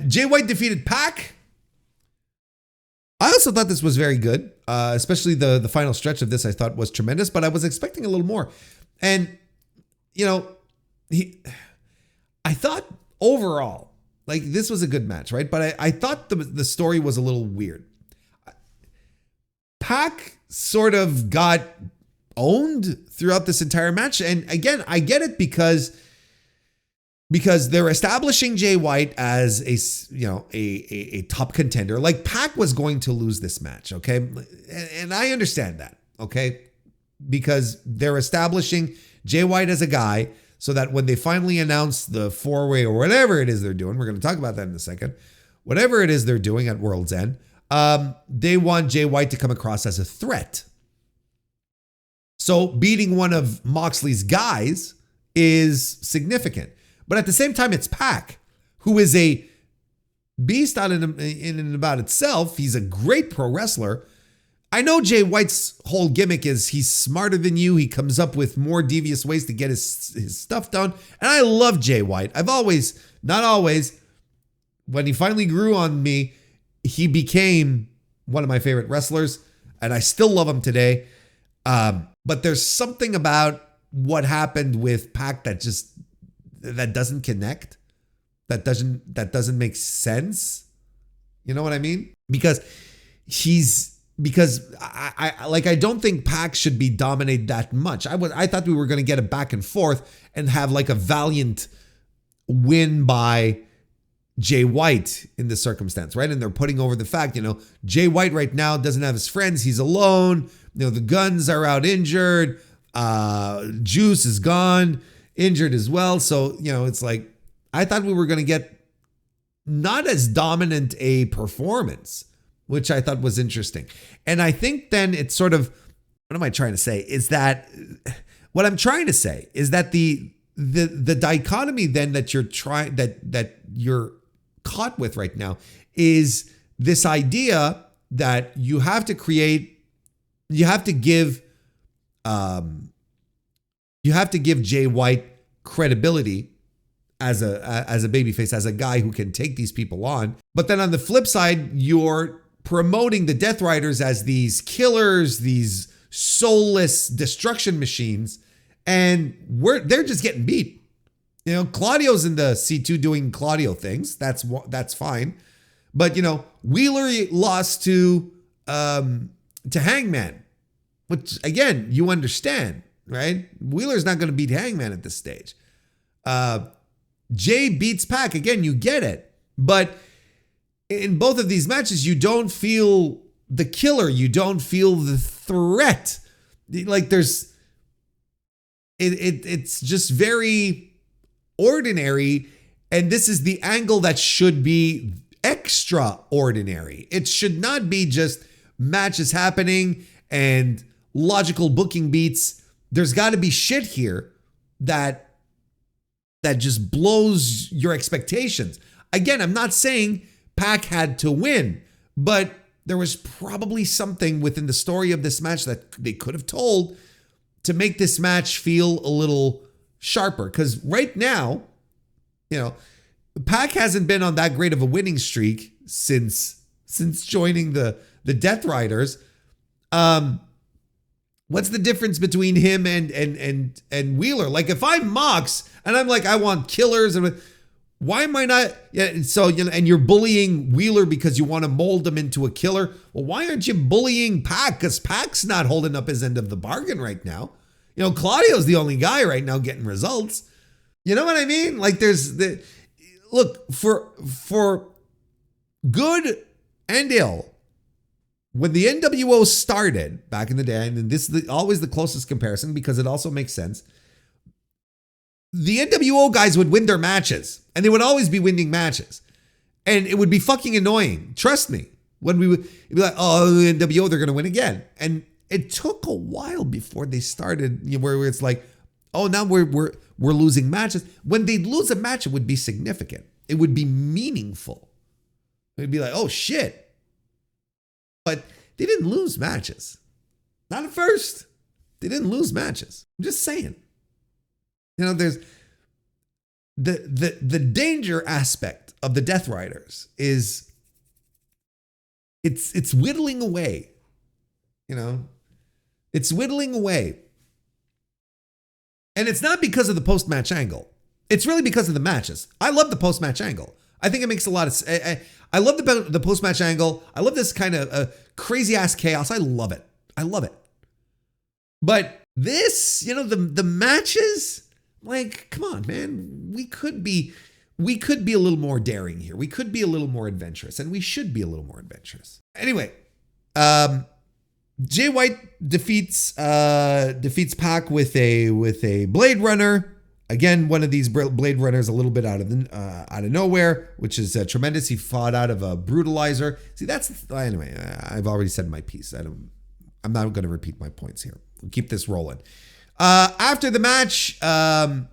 Jay White defeated Pac. I also thought this was very good, especially the final stretch of this I thought was tremendous, but I was expecting a little more. And, I thought overall, this was a good match, right? But I thought the story was a little weird. Pac sort of got owned throughout this entire match. And again, I get it because they're establishing Jay White as a top contender. Like, Pac was going to lose this match, okay? And I understand that, okay? Because they're establishing Jay White as a guy so that when they finally announce the four-way or whatever it is they're doing, we're going to talk about that in a second, whatever it is they're doing at World's End, they want Jay White to come across as a threat. So beating one of Moxley's guys is significant. But at the same time, it's Pac, who is a beast in and about itself. He's a great pro wrestler. I know Jay White's whole gimmick is he's smarter than you. He comes up with more devious ways to get his stuff done. And I love Jay White. Not always, when he finally grew on me, he became one of my favorite wrestlers. And I still love him today. But there's something about what happened with Pac that doesn't connect. That doesn't make sense. You know what I mean? Because I don't think Pac should be dominated that much. I thought we were going to get a back and forth and have like a valiant win by Jay White in this circumstance, right? And they're putting over the fact, Jay White right now doesn't have his friends. He's alone. The Guns are out injured. Juice is gone, injured as well. So, it's like, I thought we were going to get not as dominant a performance, which I thought was interesting. And I think then it's sort of, what am I trying to say? What I'm trying to say is that the dichotomy then that you're caught with right now is this idea that you have to give Jay White credibility as a babyface, as a guy who can take these people on. But then on the flip side, you're promoting the Death Riders as these killers, these soulless destruction machines, and they're just getting beat. Claudio's in the C2 doing Claudio things. That's fine. But Wheeler lost to Hangman, which again you understand, right? Wheeler's not going to beat Hangman at this stage. Jay beats Pac again. You get it, but in both of these matches, you don't feel the killer. You don't feel the threat. Like it's just very ordinary. And this is the angle that should be extraordinary. It should not be just matches happening and logical booking beats. There's got to be shit here that just blows your expectations. Again, I'm not saying Pac had to win, but there was probably something within the story of this match that they could have told to make this match feel a little sharper. Because right now, Pac hasn't been on that great of a winning streak since joining the Death Riders. What's the difference between him and Wheeler? Like if I'm Mox and I'm like, I want killers, and why am I not? Yeah. So and you're bullying Wheeler because you want to mold him into a killer. Well, why aren't you bullying Pac? Because Pac's not holding up his end of the bargain right now. Claudio's the only guy right now getting results. You know what I mean? Like look for good and ill. When the NWO started back in the day, and this is always the closest comparison because it also makes sense, the NWO guys would win their matches, and they would always be winning matches. And it would be fucking annoying. Trust me. When it'd be like, oh, the NWO, they're going to win again. And it took a while before they started, where it's like, oh, now we're losing matches. When they'd lose a match, it would be significant. It would be meaningful. It'd be like, oh, shit. But they didn't lose matches. Not at first. They didn't lose matches. I'm just saying. There's the danger aspect of the Death Riders is it's whittling away. It's whittling away. And it's not because of the post-match angle. It's really because of the matches. I love the post-match angle. I think it makes a lot of I love the post-match angle. I love this kind of crazy-ass chaos. I love it. I love it. But this, the matches, like, come on, man. We could be a little more daring here. We could be a little more adventurous, and we should be a little more adventurous. Anyway, Jay White defeats Pac with a Blade Runner. Again, one of these Blade Runners a little bit out of nowhere, which is tremendous. He fought out of a brutalizer. See, anyway. I've already said my piece. I'm not going to repeat my points here. We'll keep this rolling. After the match, Wheeler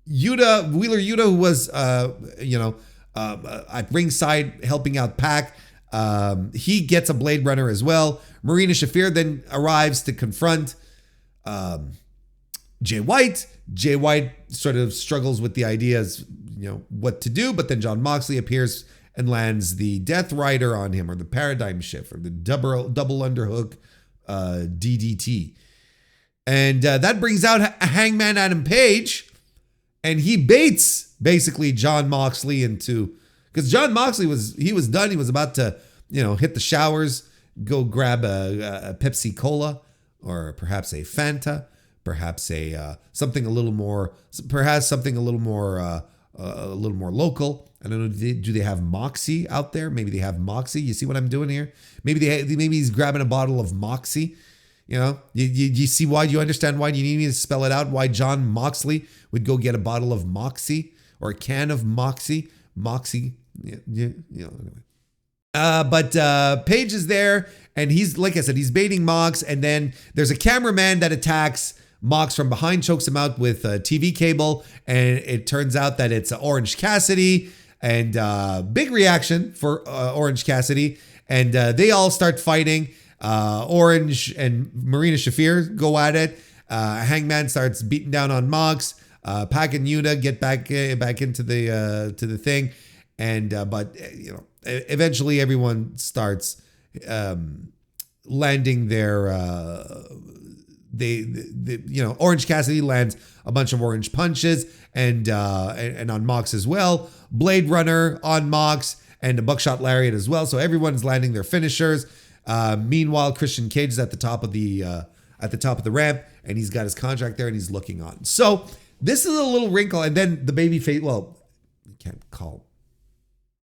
Yuta, who was at ringside helping out Pac, he gets a Blade Runner as well. Marina Shafir then arrives to confront Jay White. Jay White sort of struggles with the ideas, what to do, but then Jon Moxley appears and lands the Death Rider on him, or the Paradigm Shift, or the double underhook DDT. And that brings out Hangman Adam Page, and he baits basically Jon Moxley into, because Jon Moxley was done. He was about to, hit the showers, go grab a Pepsi Cola, or perhaps a Fanta. Perhaps something a little more local. I don't know. Do they have Moxie out there? Maybe they have Moxie. You see what I'm doing here? Maybe he's grabbing a bottle of Moxie. You see why? You understand why? Do you need me to spell it out? Why Jon Moxley would go get a bottle of Moxie or a can of Moxie? Moxie. Anyway. But Paige is there, and he's, like I said, he's baiting Mox, and then there's a cameraman that attacks Mox from behind, chokes him out with a TV cable, and it turns out that it's Orange Cassidy, and big reaction for Orange Cassidy, and they all start fighting. Orange and Marina Shafir go at it. Hangman starts beating down on Mox. Pac and Yuta get back into the thing, and but eventually everyone starts landing their Orange Cassidy lands a bunch of orange punches and on Mox as well. Blade Runner on Mox and a buckshot lariat as well. So everyone's landing their finishers. Meanwhile, Christian Cage is at the top of the ramp, and he's got his contract there, and he's looking on. So this is a little wrinkle, and then the babyface. Well, you can't call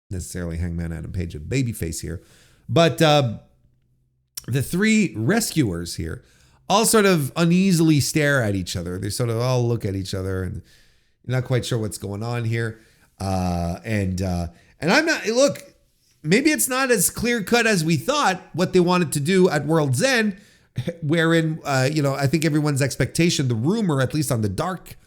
necessarily Hangman Adam Page a babyface here, but the three rescuers here all sort of uneasily stare at each other. They sort of all look at each other, and you're not quite sure what's going on here. And I'm not. Look, maybe it's not as clear cut as we thought what they wanted to do at World's End, wherein I think everyone's expectation, the rumor, at least on the dark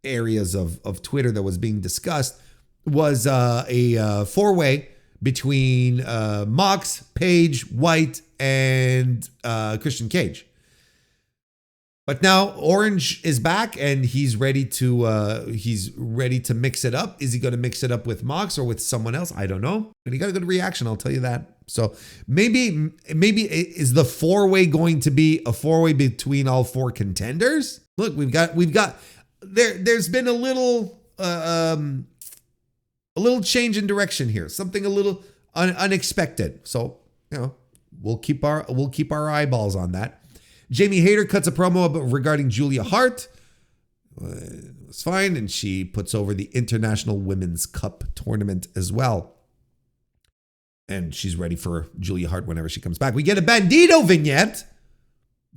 areas of Twitter that was being discussed, was a four-way between Mox, Page, White, and Christian Cage. But now Orange is back, and he's ready to mix it up. Is he going to mix it up with Mox or with someone else? I don't know. But he got a good reaction, I'll tell you that. So maybe is the four-way going to be a four-way between all four contenders? Look, we've got there's been a little change in direction here, something a little unexpected. So we'll keep our eyeballs on that. Jamie Hayter cuts a promo regarding Julia Hart. It was fine, and she puts over the International Women's Cup tournament as well. And she's ready for Julia Hart whenever she comes back. We get a Bandito vignette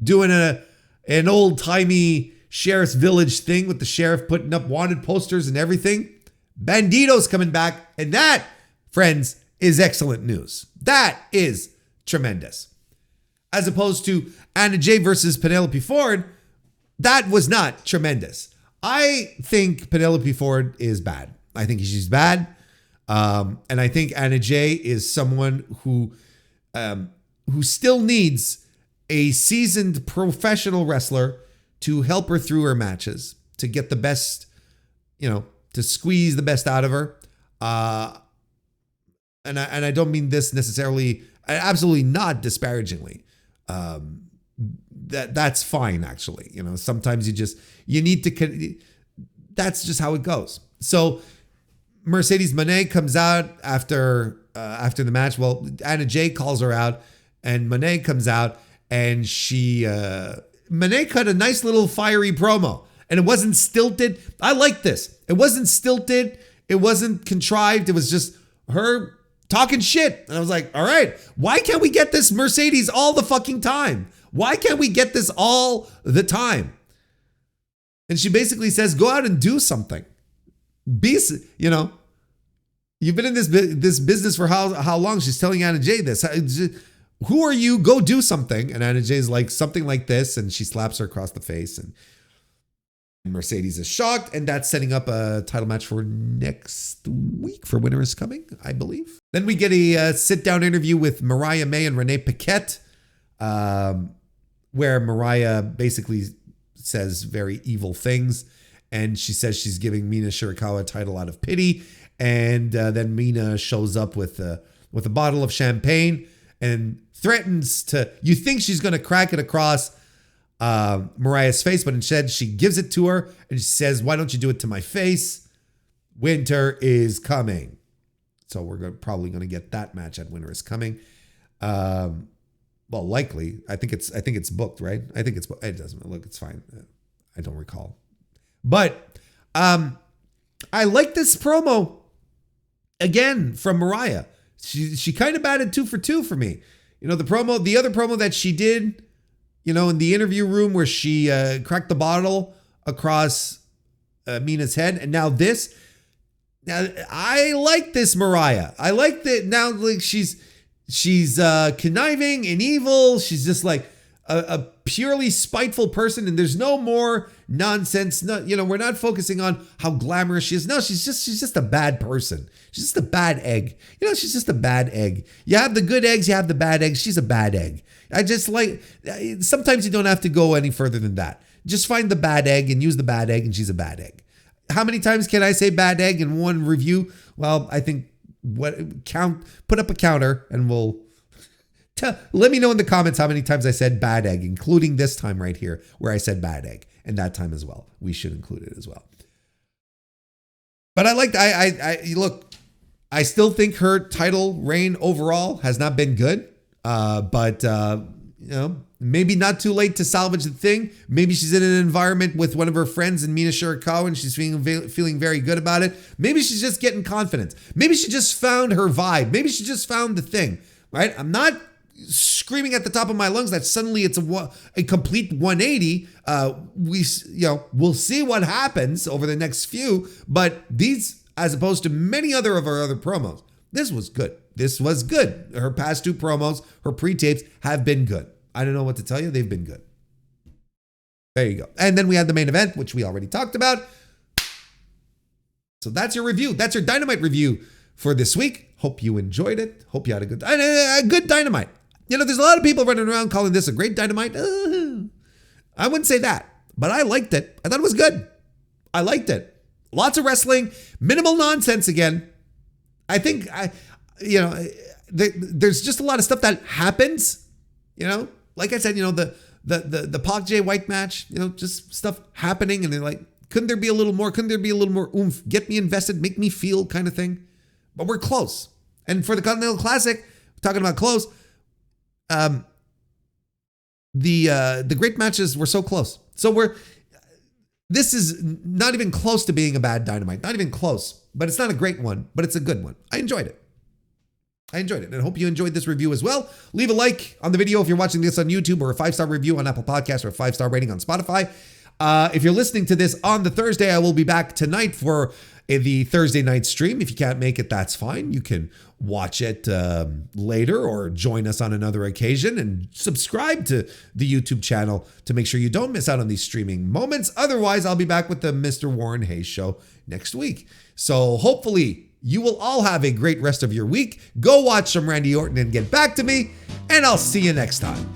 doing an old-timey Sheriff's Village thing with the sheriff putting up wanted posters and everything. Bandito's coming back, and that, friends, is excellent news. That is tremendous. As opposed to Anna Jay versus Penelope Ford, that was not tremendous. I think Penelope Ford is bad. I think she's bad. And I think Anna Jay is someone who still needs a seasoned professional wrestler to help her through her matches, to get the best, to squeeze the best out of her. And I don't mean this necessarily, absolutely not disparagingly. That's fine, actually. Sometimes you need to, that's just how it goes. So Mercedes Moné comes out after the match. Well, Anna Jay calls her out, and Moné comes out, and Moné cut a nice little fiery promo, and it wasn't stilted. I like this. It wasn't stilted. It wasn't contrived. It was just her talking shit. And I was like, all right, why can't we get this Mercedes all the fucking time? Why can't we get this all the time? And she basically says, go out and do something. You've been in this business for how long? She's telling Anna Jay this. Who are you? Go do something. And Anna Jay's like, something like this. And she slaps her across the face. And Mercedes is shocked. And that's setting up a title match for next week for Winter is Coming, I believe. Then we get a sit-down interview with Mariah May and Renee Paquette, where Mariah basically says very evil things. And she says she's giving Mina Shirakawa a title out of pity. And then Mina shows up with a bottle of champagne and threatens to, you think she's going to crack it across Mariah's face, but instead she gives it to her and she says, why don't you do it to my face? Winter is Coming. So we're probably going to get that match at Winter is Coming. Well, likely. I think it's booked, right? I think it's booked. It doesn't look, it's fine. I don't recall. But I like this promo again from Mariah. She kind of batted 2 for 2 for me. The other promo that she did, in the interview room where she cracked the bottle across Mina's head, and now this. Now I like this Mariah. I like that now. Like she's conniving and evil. She's just like a purely spiteful person, and there's no more nonsense. No, we're not focusing on how glamorous she is. No, she's just a bad person. She's just a bad egg. She's just a bad egg. You have the good eggs, you have the bad eggs. She's a bad egg. I just like, sometimes you don't have to go any further than that. Just find the bad egg and use the bad egg, and she's a bad egg. How many times can I say bad egg in one review? Well, I think put up a counter and we'll Let me know in the comments how many times I said bad egg, including this time right here where I said bad egg, and that time as well. We should include it as well. But look, I still think her title reign overall has not been good. But maybe not too late to salvage the thing. Maybe she's in an environment with one of her friends and Mina Shirakawa and she's feeling very good about it. Maybe she's just getting confidence. Maybe she just found her vibe. Maybe she just found the thing, right? I'm not screaming at the top of my lungs that suddenly it's a complete 180. We'll see what happens over the next few, but these, as opposed to many other of our other promos, this was good. This was good. Her past two promos, her pre-tapes have been good. I don't know what to tell you. They've been good. There you go. And then we had the main event, which we already talked about. So that's your review. That's your Dynamite review for this week. Hope you enjoyed it. Hope you had a good Dynamite. There's a lot of people running around calling this a great Dynamite. I wouldn't say that, but I liked it. I thought it was good. I liked it. Lots of wrestling, minimal nonsense again. I think there's just a lot of stuff that happens, like I said, the Pac Jay White match, just stuff happening. And they're like, couldn't there be a little more? Couldn't there be a little more oomph? Get me invested, make me feel kind of thing. But we're close. And for the Continental Classic, talking about close, the great matches were so close. So this is not even close to being a bad Dynamite. Not even close. But it's not a great one, but it's a good one. I enjoyed it. And I hope you enjoyed this review as well. Leave a like on the video if you're watching this on YouTube, or a 5-star review on Apple Podcasts, or a 5-star rating on Spotify. If you're listening to this on the Thursday, I will be back tonight for the Thursday night stream. If you can't make it, that's fine. You can watch it later or join us on another occasion, and subscribe to the YouTube channel to make sure you don't miss out on these streaming moments. Otherwise, I'll be back with the Mr. Warren Hayes show next week. So hopefully you will all have a great rest of your week. Go watch some Randy Orton and get back to me, and I'll see you next time.